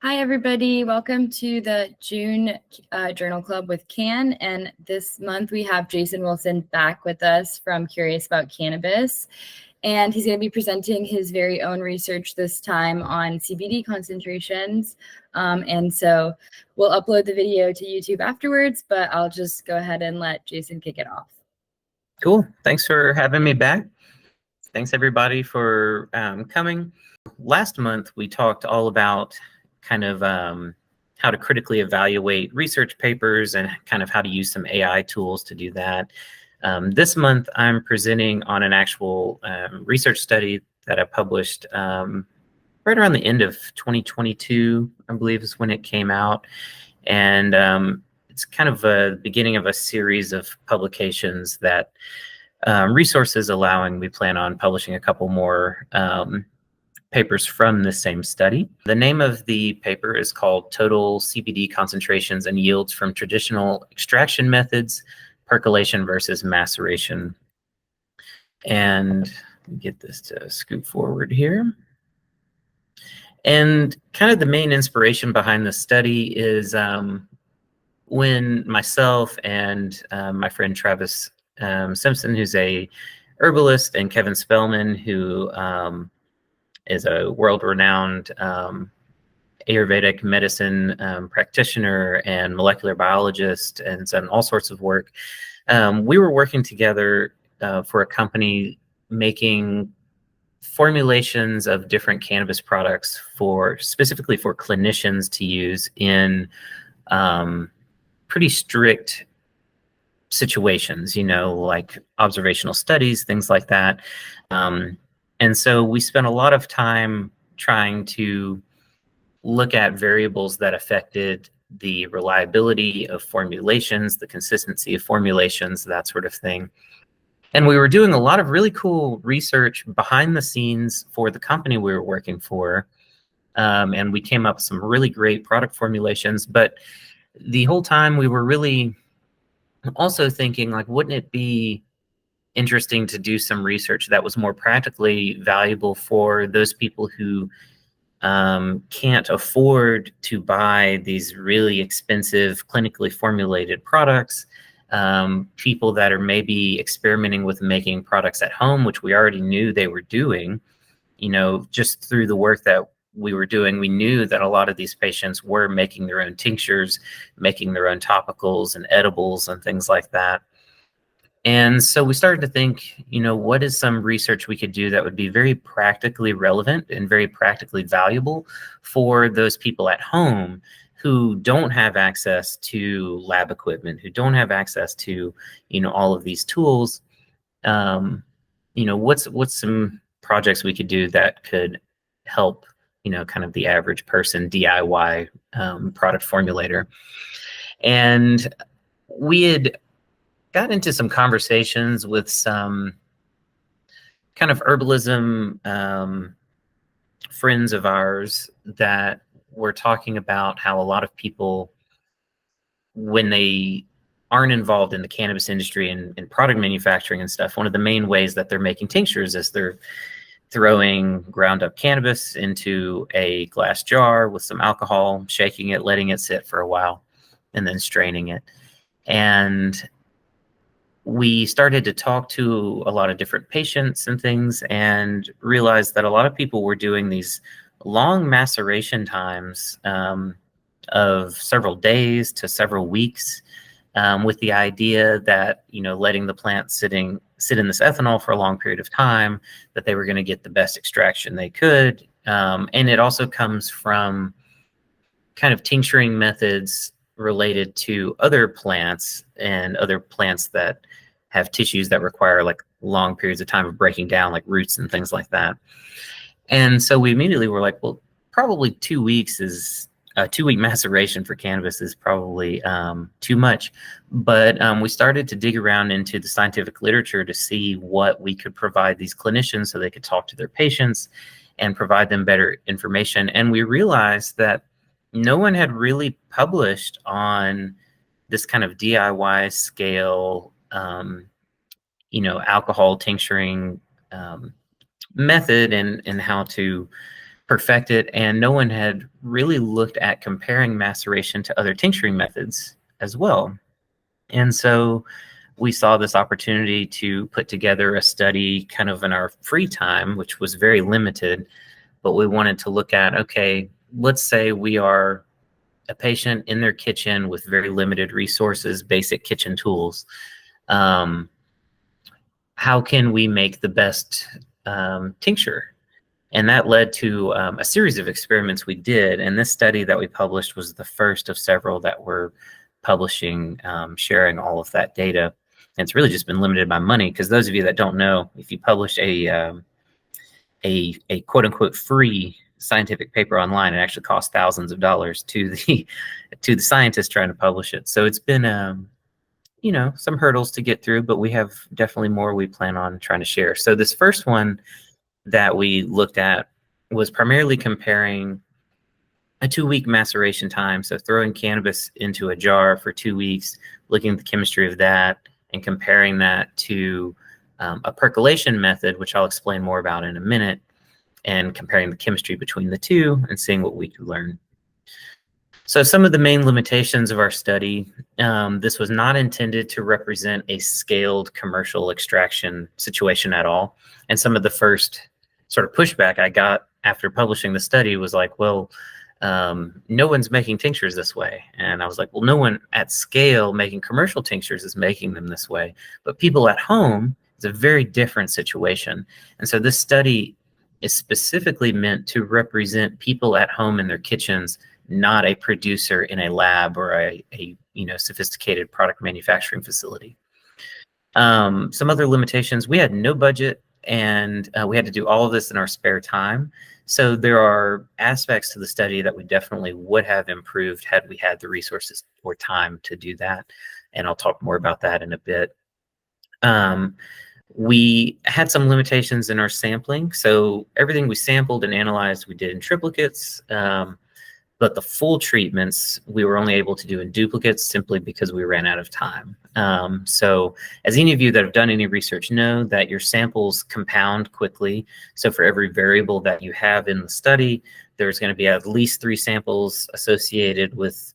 Hi, everybody. Welcome to the June Journal Club with Can. And this month we have Jason Wilson back with us from Curious About Cannabis. And he's going to be presenting his very own research this time on CBD concentrations. And so we'll upload the video to YouTube afterwards, but I'll just go ahead and let Jason kick it off. Cool. Thanks for having me back. Thanks, everybody, for coming. Last month, we talked all about kind of how to critically evaluate research papers and kind of how to use some AI tools to do that. This month, I'm presenting on an actual research study that I published right around the end of 2022, I believe is when it came out. And it's kind of a beginning of a series of publications that resources allowing, we plan on publishing a couple more papers from the same study. The name of the paper is called Total CBD Concentrations and Yields from Traditional Extraction Methods, Percolation versus Maceration. And get this to scoot forward here. And kind of the main inspiration behind the study is when myself and my friend Travis Simpson, who's a herbalist, and Kevin Spellman, who is a world-renowned Ayurvedic medicine practitioner and molecular biologist, and has done all sorts of work. We were working together for a company making formulations of different cannabis products specifically for clinicians to use in pretty strict situations, like observational studies, things like that. And so we spent a lot of time trying to look at variables that affected the reliability of formulations, the consistency of formulations, that sort of thing. And we were doing a lot of really cool research behind the scenes for the company we were working for. And we came up with some really great product formulations. But the whole time we were really also thinking, like, wouldn't it be interesting to do some research that was more practically valuable for those people who can't afford to buy these really expensive clinically formulated products, people that are maybe experimenting with making products at home, which we already knew they were doing. Just through the work that we were doing, we knew that a lot of these patients were making their own tinctures, making their own topicals and edibles and things like that. And so we started to think, what is some research we could do that would be very practically relevant and very practically valuable for those people at home who don't have access to lab equipment, who don't have access to, all of these tools. What's some projects we could do that could help, kind of the average person DIY product formulator. And we had got into some conversations with some kind of herbalism friends of ours that were talking about how a lot of people, when they aren't involved in the cannabis industry and product manufacturing and stuff, one of the main ways that they're making tinctures is they're throwing ground up cannabis into a glass jar with some alcohol, shaking it, letting it sit for a while, and then straining it. And we started to talk to a lot of different patients and things, and realized that a lot of people were doing these long maceration times of several days to several weeks, with the idea that, letting the plant sit in this ethanol for a long period of time, that they were going to get the best extraction they could. And it also comes from kind of tincturing methods related to other plants and other plants that have tissues that require like long periods of time of breaking down, like roots and things like that. And so we immediately were like, well, probably 2 weeks is a 2-week maceration for cannabis is probably too much. But we started to dig around into the scientific literature to see what we could provide these clinicians so they could talk to their patients and provide them better information. And we realized that no one had really published on this kind of DIY scale, alcohol tincturing method and how to perfect it, and no one had really looked at comparing maceration to other tincturing methods as well. And so we saw this opportunity to put together a study kind of in our free time, which was very limited, but we wanted to look at, okay, let's say we are a patient in their kitchen with very limited resources, basic kitchen tools. How can we make the best tincture? And that led to a series of experiments we did. And this study that we published was the first of several that we're publishing, sharing all of that data. And it's really just been limited by money, because those of you that don't know, if you publish a quote unquote free scientific paper online, it actually costs thousands of dollars to the scientists trying to publish it. So it's been some hurdles to get through, but we have definitely more we plan on trying to share. So this first one that we looked at was primarily comparing a 2-week maceration time. So throwing cannabis into a jar for 2 weeks, looking at the chemistry of that, and comparing that to a percolation method, which I'll explain more about in a minute, and comparing the chemistry between the two and seeing what we could learn. So some of the main limitations of our study, this was not intended to represent a scaled commercial extraction situation at all. And some of the first sort of pushback I got after publishing the study was like, well, no one's making tinctures this way. And I was like, well, no one at scale making commercial tinctures is making them this way. But people at home, it's a very different situation. And so this study is specifically meant to represent people at home in their kitchens, not a producer in a lab or a sophisticated product manufacturing facility. Some other limitations: we had no budget, and we had to do all of this in our spare time. So there are aspects to the study that we definitely would have improved had we had the resources or time to do that. And I'll talk more about that in a bit. We had some limitations in our sampling. So everything we sampled and analyzed, we did in triplicates. But the full treatments, we were only able to do in duplicates simply because we ran out of time. So as any of you that have done any research know, that your samples compound quickly. So for every variable that you have in the study, there's going to be at least 3 samples associated with,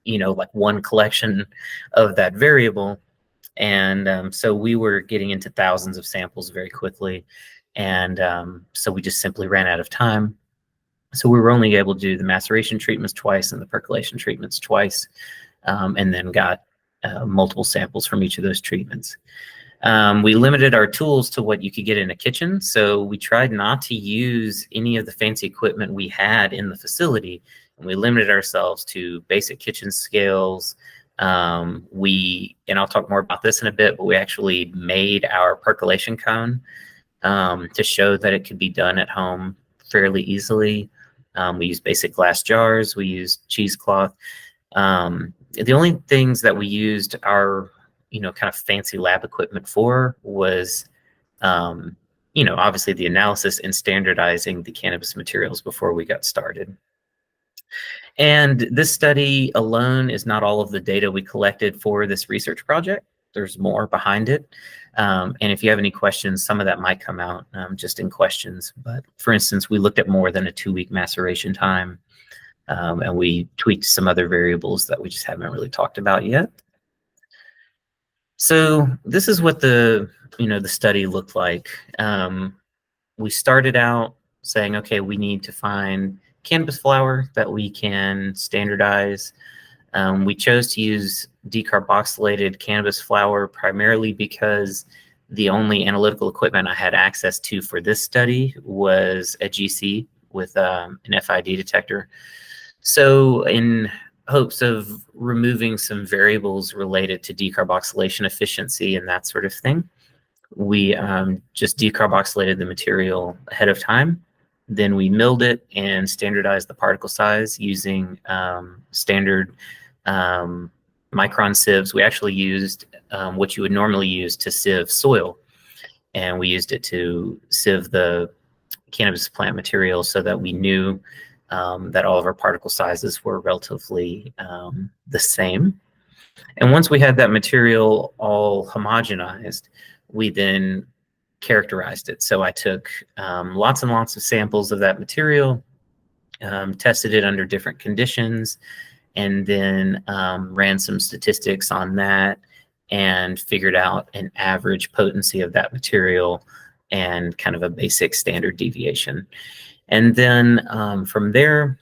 like one collection of that variable. And so we were getting into thousands of samples very quickly. And so we just simply ran out of time. So we were only able to do the maceration treatments twice and the percolation treatments twice, and then got multiple samples from each of those treatments. We limited our tools to what you could get in a kitchen. So we tried not to use any of the fancy equipment we had in the facility, and we limited ourselves to basic kitchen scales. And I'll talk more about this in a bit, but we actually made our percolation cone to show that it could be done at home fairly easily. We used basic glass jars. We used cheesecloth. The only things that we used our, kind of fancy lab equipment for was, obviously the analysis and standardizing the cannabis materials before we got started. And this study alone is not all of the data we collected for this research project. There's more behind it. And if you have any questions, some of that might come out just in questions. But for instance, we looked at more than a 2-week maceration time, and we tweaked some other variables that we just haven't really talked about yet. So this is what the study looked like. We started out saying, okay, we need to find cannabis flower that we can standardize. We chose to use decarboxylated cannabis flower primarily because the only analytical equipment I had access to for this study was a GC with an FID detector. So in hopes of removing some variables related to decarboxylation efficiency and that sort of thing, we just decarboxylated the material ahead of time. Then we milled it and standardized the particle size using standard micron sieves. We actually used what you would normally use to sieve soil, and we used it to sieve the cannabis plant material so that we knew that all of our particle sizes were relatively the same. And once we had that material all homogenized, we then characterized it. So I took lots and lots of samples of that material, tested it under different conditions, and then ran some statistics on that and figured out an average potency of that material and kind of a basic standard deviation. And then from there,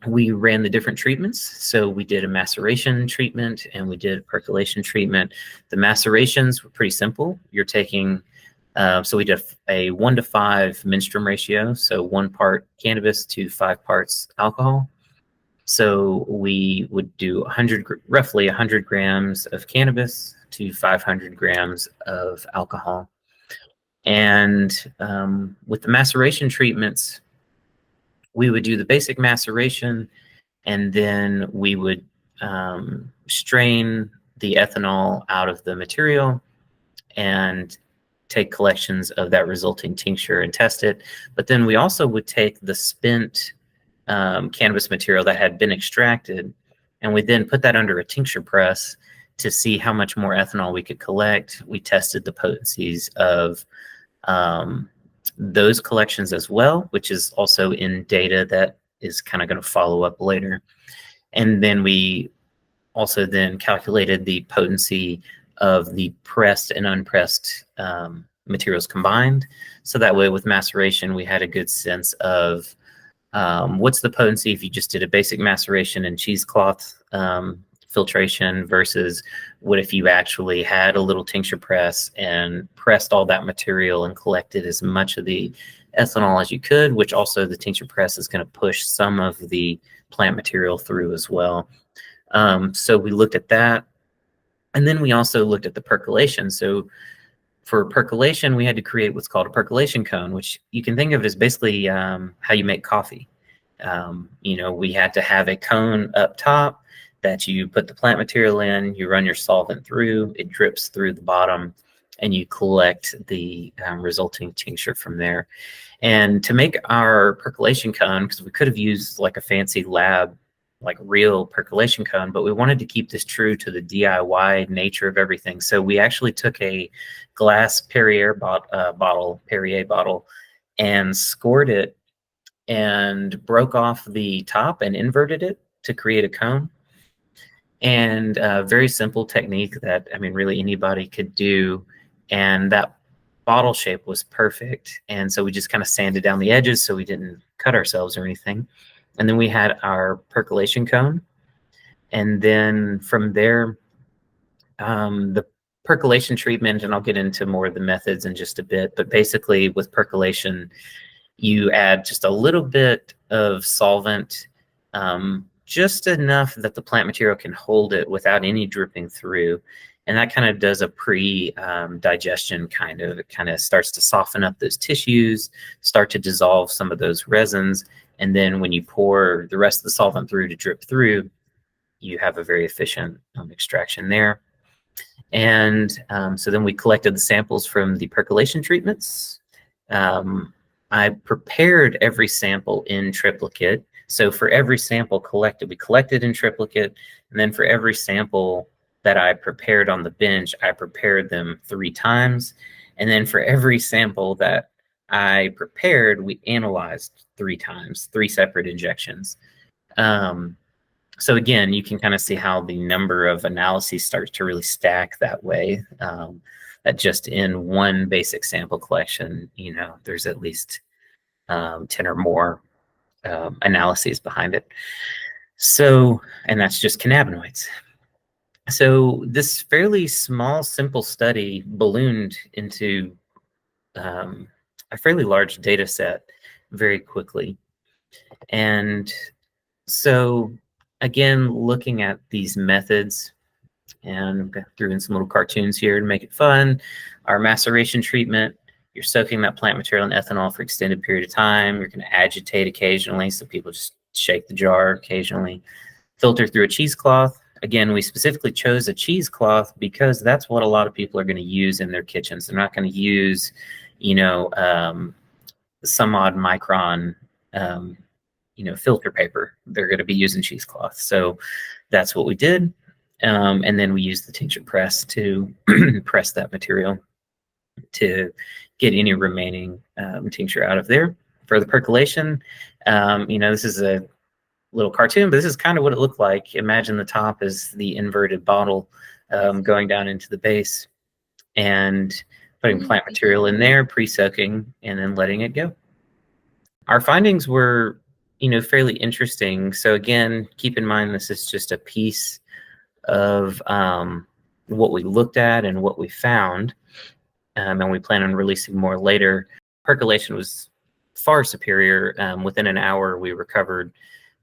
we ran the different treatments. So we did a maceration treatment and we did a percolation treatment. The macerations were pretty simple. You're taking, so we did a 1:5 menstruum ratio. So 1 part cannabis to 5 parts alcohol. So we would do roughly 100 grams of cannabis to 500 grams of alcohol. And with the maceration treatments, we would do the basic maceration, and then we would strain the ethanol out of the material and take collections of that resulting tincture and test it. But then we also would take the spent cannabis material that had been extracted, and we then put that under a tincture press to see how much more ethanol we could collect. We tested the potencies of those collections as well, which is also in data that is kind of going to follow up later. And then we also then calculated the potency of the pressed and unpressed materials combined. So that way with maceration, we had a good sense of what's the potency if you just did a basic maceration and cheesecloth filtration versus what if you actually had a little tincture press and pressed all that material and collected as much of the ethanol as you could, which also the tincture press is going to push some of the plant material through as well. So we looked at that. And then we also looked at the percolation. So for percolation, we had to create what's called a percolation cone, which you can think of it as basically how you make coffee. We had to have a cone up top that you put the plant material in, you run your solvent through, it drips through the bottom, and you collect the resulting tincture from there. And to make our percolation cone, because we could have used like a fancy lab, like real percolation cone, but we wanted to keep this true to the DIY nature of everything. So we actually took a glass Perrier bottle and scored it and broke off the top and inverted it to create a cone. And a very simple technique that, I mean, really anybody could do. And that bottle shape was perfect. And so we just kind of sanded down the edges so we didn't cut ourselves or anything. And then we had our percolation cone. And then from there, the percolation treatment, and I'll get into more of the methods in just a bit, but basically with percolation, you add just a little bit of solvent, just enough that the plant material can hold it without any dripping through. And that kind of does a pre-digestion kind of. It kind of starts to soften up those tissues, start to dissolve some of those resins. And then when you pour the rest of the solvent through to drip through, you have a very efficient extraction there. And so then we collected the samples from the percolation treatments. I prepared every sample in triplicate. So for every sample collected, we collected in triplicate. And then for every sample that I prepared on the bench, I prepared them 3 times. And then for every sample that I prepared, we analyzed 3 times, 3 separate injections. So again, you can kind of see how the number of analyses starts to really stack that way. That just in one basic sample collection, there's at least 10 or more analyses behind it. So, and that's just cannabinoids. So this fairly small, simple study ballooned into a fairly large data set very quickly. And so again, looking at these methods, and I threw in some little cartoons here to make it fun. Our maceration treatment, you're soaking that plant material in ethanol for an extended period of time. You're going to agitate occasionally, so people just shake the jar occasionally. Filter through a cheesecloth. Again, we specifically chose a cheesecloth because that's what a lot of people are going to use in their kitchens. They're not going to use, some odd micron, filter paper. They're going to be using cheesecloth. So that's what we did. And then we used the tincture press to press that material to get any remaining tincture out of there. For the percolation, this is a little cartoon, but this is kind of what it looked like. Imagine the top is the inverted bottle going down into the base and putting plant material in there, pre-soaking, and then letting it go. Our findings were, fairly interesting. So again, keep in mind, this is just a piece of what we looked at and what we found. And we plan on releasing more later. Percolation was far superior. Within an hour, we recovered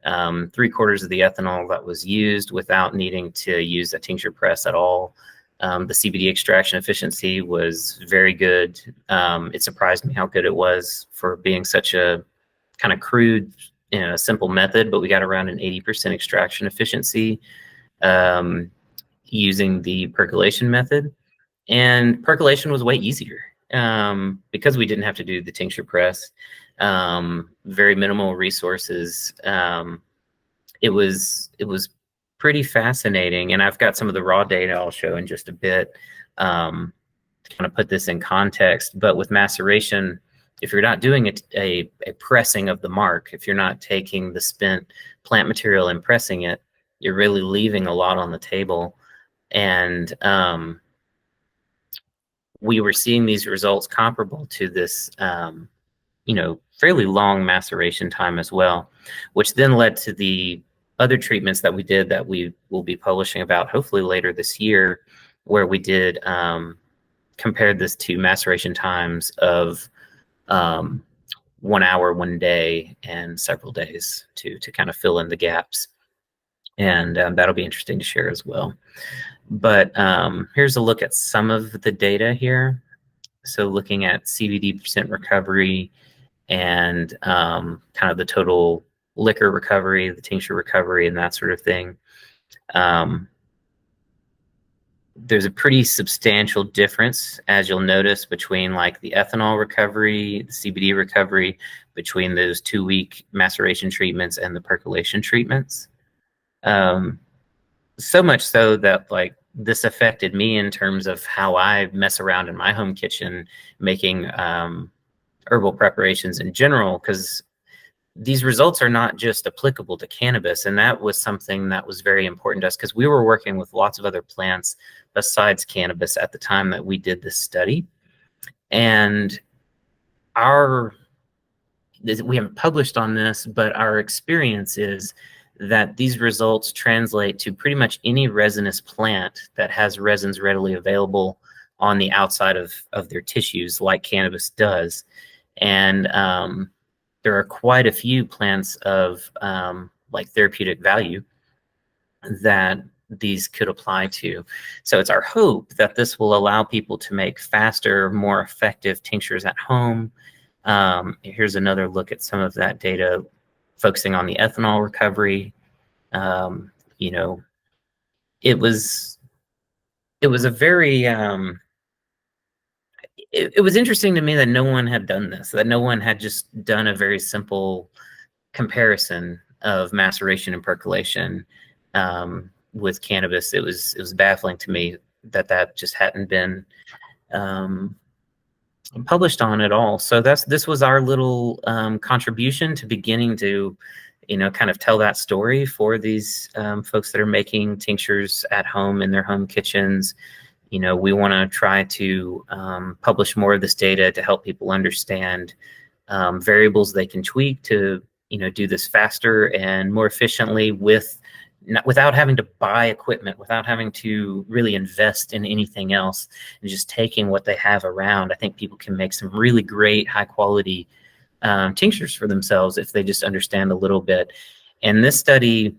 3/4 of the ethanol that was used without needing to use a tincture press at all. The CBD extraction efficiency was very good. It surprised me how good it was for being such a kind of crude, simple method, but we got around an 80% extraction efficiency using the percolation method. And percolation was way easier because we didn't have to do the tincture press. Very minimal resources. It was pretty fascinating, and I've got some of the raw data I'll show in just a bit to kind of put this in context. But with maceration, if you're not doing a pressing of the mark, if you're not taking the spent plant material and pressing it, you're really leaving a lot on the table. And we were seeing these results comparable to this, fairly long maceration time as well, which then led to the other treatments that we did that we will be publishing about hopefully later this year, where we did compared this to maceration times of 1 hour, 1 day, and several days to kind of fill in the gaps. And that'll be interesting to share as well. But here's a look at some of the data here. So looking at CBD percent recovery and kind of the total liquor recovery, the tincture recovery, and that sort of thing. There's a pretty substantial difference, as you'll notice, between like the ethanol recovery, the CBD recovery, between those 2-week maceration treatments and the percolation treatments. So much so that like this affected me in terms of how I mess around in my home kitchen making herbal preparations in general, because these results are not just applicable to cannabis. And that was something that was very important to us, because we were working with lots of other plants besides cannabis at the time that we did this study. And we haven't published on this, but our experience is that these results translate to pretty much any resinous plant that has resins readily available on the outside of their tissues, like cannabis does. And there are quite a few plants of like therapeutic value that these could apply to. So it's our hope that this will allow people to make faster, more effective tinctures at home. Here's another look at some of that data focusing on the ethanol recovery. It was a very it was interesting to me that no one had done this, that no one had just done a very simple comparison of maceration and percolation with cannabis. It was baffling to me that just hadn't been published on at all. So this was our little contribution to beginning to, kind of tell that story for these folks that are making tinctures at home in their home kitchens. We want to try to publish more of this data to help people understand variables they can tweak to, do this faster and more efficiently without having to buy equipment, without having to really invest in anything else, and just taking what they have around. I think people can make some really great high quality tinctures for themselves if they just understand a little bit. And this study,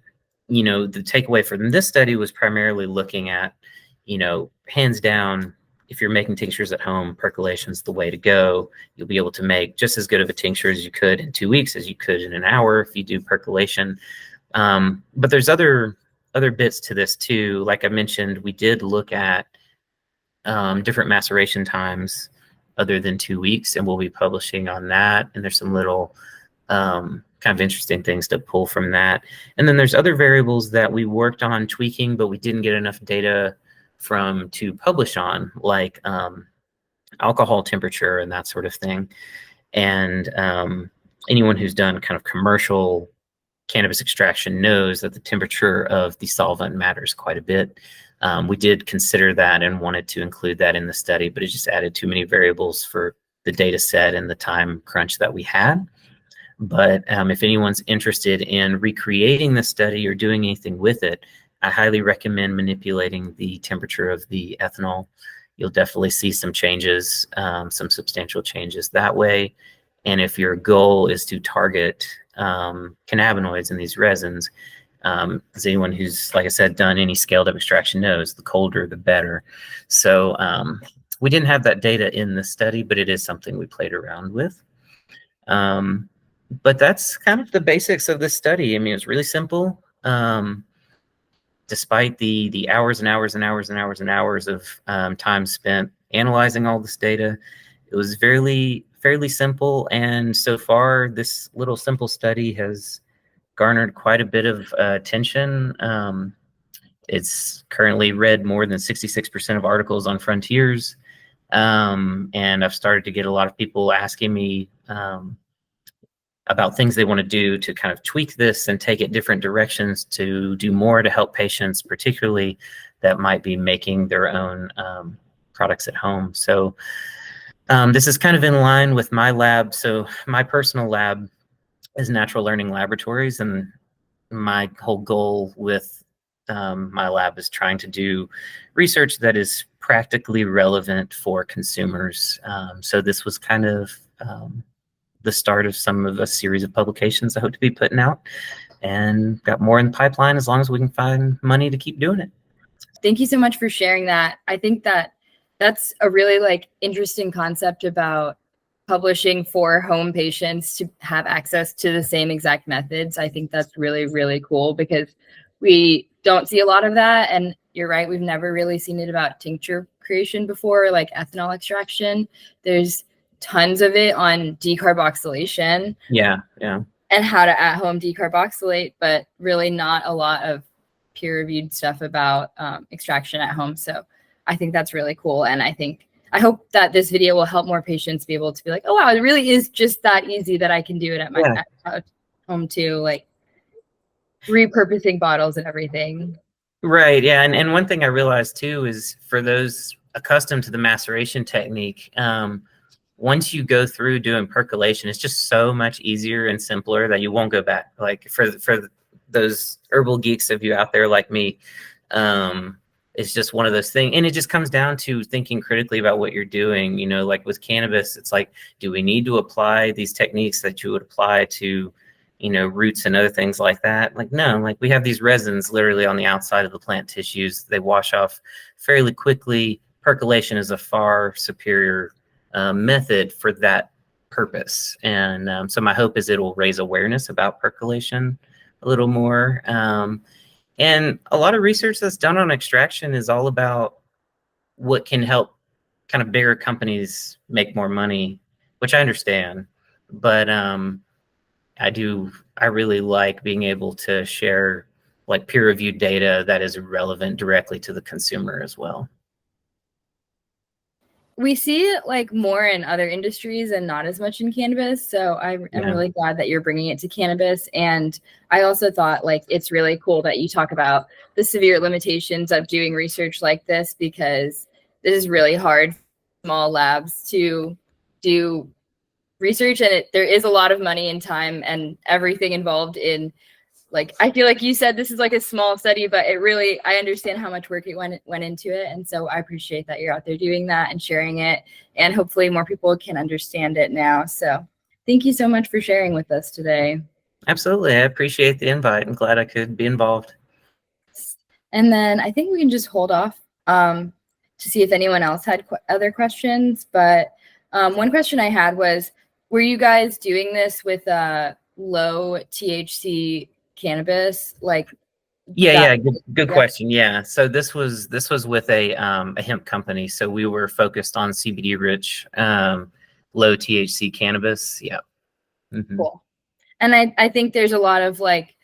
the takeaway from this study was primarily looking at, hands down, if you're making tinctures at home, percolation's the way to go. You'll be able to make just as good of a tincture as you could in 2 weeks as you could in an hour if you do percolation. But there's other bits to this too. Like I mentioned, we did look at different maceration times other than 2 weeks, and we'll be publishing on that. And there's some little kind of interesting things to pull from that. And then there's other variables that we worked on tweaking, but we didn't get enough data from to publish on, like alcohol temperature and that sort of thing. And anyone who's done kind of commercial cannabis extraction knows that the temperature of the solvent matters quite a bit. We did consider that and wanted to include that in the study, but it just added too many variables for the data set and the time crunch that we had. But if anyone's interested in recreating the study or doing anything with it, I highly recommend manipulating the temperature of the ethanol. You'll definitely see some changes, some substantial changes that way. And if your goal is to target cannabinoids in these resins, as anyone who's, like I said, done any scaled up extraction knows, the colder, the better. So we didn't have that data in the study, but it is something we played around with. But that's kind of the basics of this study. I mean, it's really simple. Despite the hours and hours and hours and hours and hours of time spent analyzing all this data, it was fairly simple. And so far, this little simple study has garnered quite a bit of attention. It's currently read more than 66% of articles on Frontiers. And I've started to get a lot of people asking me about things they want to do to kind of tweak this and take it different directions to do more to help patients, particularly that might be making their own products at home. So this is kind of in line with my lab. So my personal lab is Natural Learning Laboratories, and my whole goal with my lab is trying to do research that is practically relevant for consumers. So this was kind of the start of some of a series of publications I hope to be putting out, and got more in the pipeline as long as we can find money to keep doing it. Thank you so much for sharing that. I think that that's a really interesting concept about publishing for home patients to have access to the same exact methods. I think that's really, really cool because we don't see a lot of that. And you're right, we've never really seen it about tincture creation before, like ethanol extraction. There's tons of it on decarboxylation. Yeah. And how to at home decarboxylate, but really not a lot of peer-reviewed stuff about extraction at home. So I think that's really cool. And I hope that this video will help more patients be able to be like, oh, wow, it really is just that easy that I can do it at my at home too, like repurposing bottles and everything. Right. Yeah. And one thing I realized too is for those accustomed to the maceration technique, once you go through doing percolation, it's just so much easier and simpler that you won't go back. Like for those herbal geeks of you out there like me, it's just one of those things. And it just comes down to thinking critically about what you're doing. You know, like with cannabis, it's like, do we need to apply these techniques that you would apply to, you know, roots and other things like that? Like, no, like we have these resins literally on the outside of the plant tissues. They wash off fairly quickly. Percolation is a far superior method for that purpose. And so my hope is it will raise awareness about percolation a little more. And a lot of research that's done on extraction is all about what can help kind of bigger companies make more money, which I understand. But I really like being able to share like peer-reviewed data that is relevant directly to the consumer as well. We see it like more in other industries and not as much in cannabis. So I'm really glad that you're bringing it to cannabis. And I also thought like it's really cool that you talk about the severe limitations of doing research like this, because this is really hard for small labs to do research. And there is a lot of money and time and everything involved in, like, I feel like you said this is like a small study, but it really, I understand how much work it went into it. And so I appreciate that you're out there doing that and sharing it. And hopefully more people can understand it now. So thank you so much for sharing with us today. Absolutely. I appreciate the invite. I'm glad I could be involved. And then I think we can just hold off to see if anyone else had other questions. But one question I had was, were you guys doing this with low THC cannabis? Like, good question. Yeah, so this was with a hemp company, so we were focused on CBD rich low THC cannabis. Yeah. Mm-hmm. Cool. And I think there's a lot of like,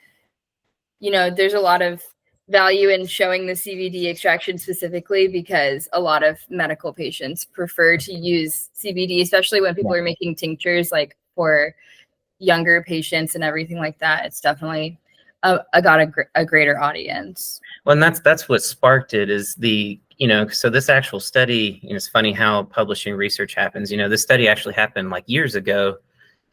you know, there's a lot of value in showing the CBD extraction specifically, because a lot of medical patients prefer to use CBD, especially when people are making tinctures like for younger patients and everything like that, it's definitely got a greater audience. Well, and that's what sparked it is so this actual study, it's funny how publishing research happens. This study actually happened like years ago,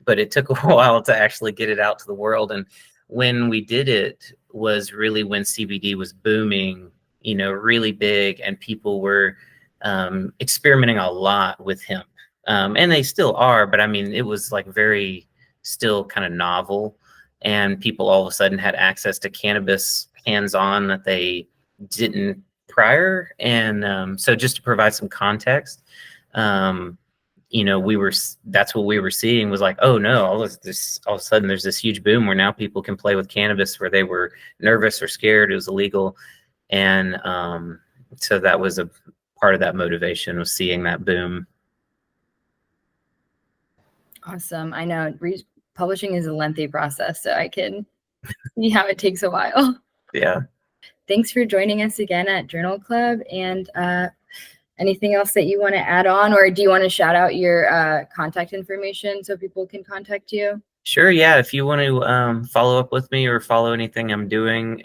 but it took a while to actually get it out to the world. And when we did it was really when CBD was booming, really big, and people were experimenting a lot with hemp. And they still are, but I mean, it was like very still kind of novel, and people all of a sudden had access to cannabis hands-on that they didn't prior. And so just to provide some context, that's what we were seeing was like, oh no, all of a sudden there's this huge boom where now people can play with cannabis where they were nervous or scared it was illegal. And so that was a part of that motivation, was seeing that boom. Awesome. I know publishing is a lengthy process, so I can see how it takes a while. Yeah. Thanks for joining us again at Journal Club. And anything else that you want to add on, or do you want to shout out your contact information so people can contact you? Sure. Yeah. If you want to follow up with me or follow anything I'm doing,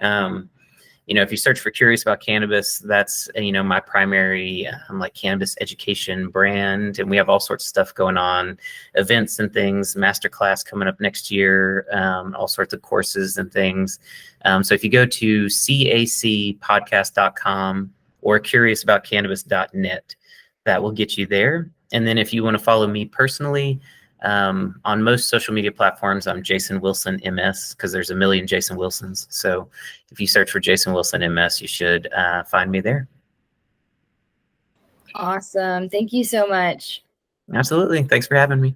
if you search for Curious About Cannabis, that's, my primary like cannabis education brand. And we have all sorts of stuff going on, events and things, masterclass coming up next year, all sorts of courses and things. So if you go to cacpodcast.com or curiousaboutcannabis.net, that will get you there. And then if you want to follow me personally, on most social media platforms, I'm Jason Wilson MS, because there's a million Jason Wilsons. So if you search for Jason Wilson MS, you should find me there. Awesome. Thank you so much. Absolutely. Thanks for having me.